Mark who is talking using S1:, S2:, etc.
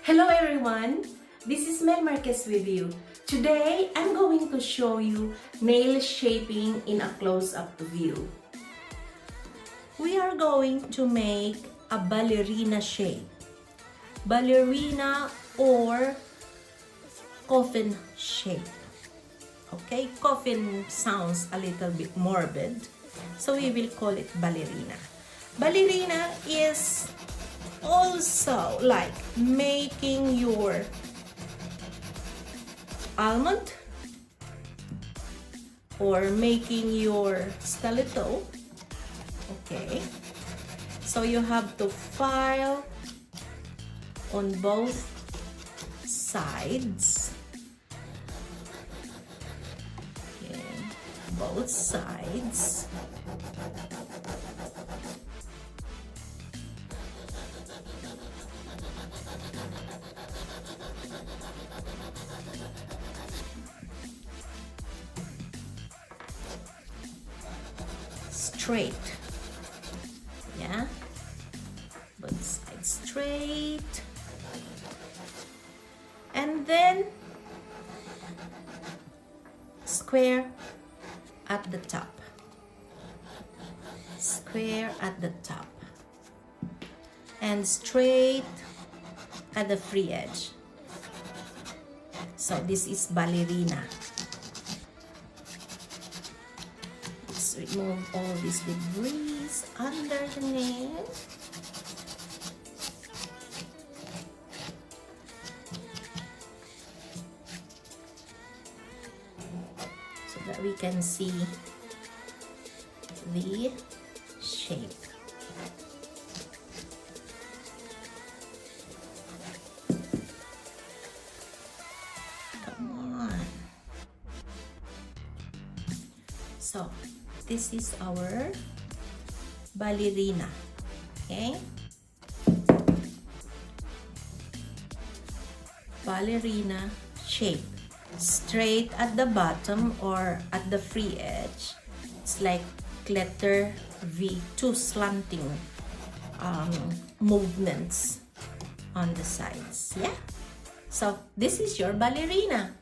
S1: Hello everyone, this is Mel Marquez with you. Today, I'm going to show you nail shaping in a close-up view. We are going to make a ballerina shape. Ballerina or coffin shape. Okay, coffin sounds a little bit morbid, so we will call it ballerina. Ballerina is also like making your almond or making your stiletto. Okay, so you have to file on both sides. Okay, both sides. Straight, yeah, both sides straight, and then square at the top, square at the top, and straight at the free edge. So this is ballerina. Remove all this debris under the nail. So that we can see the shape. Come on. So this is our ballerina, okay? Ballerina shape. Straight at the bottom or at the free edge. It's like letter V, two slanting movements on the sides, yeah? So this is your ballerina.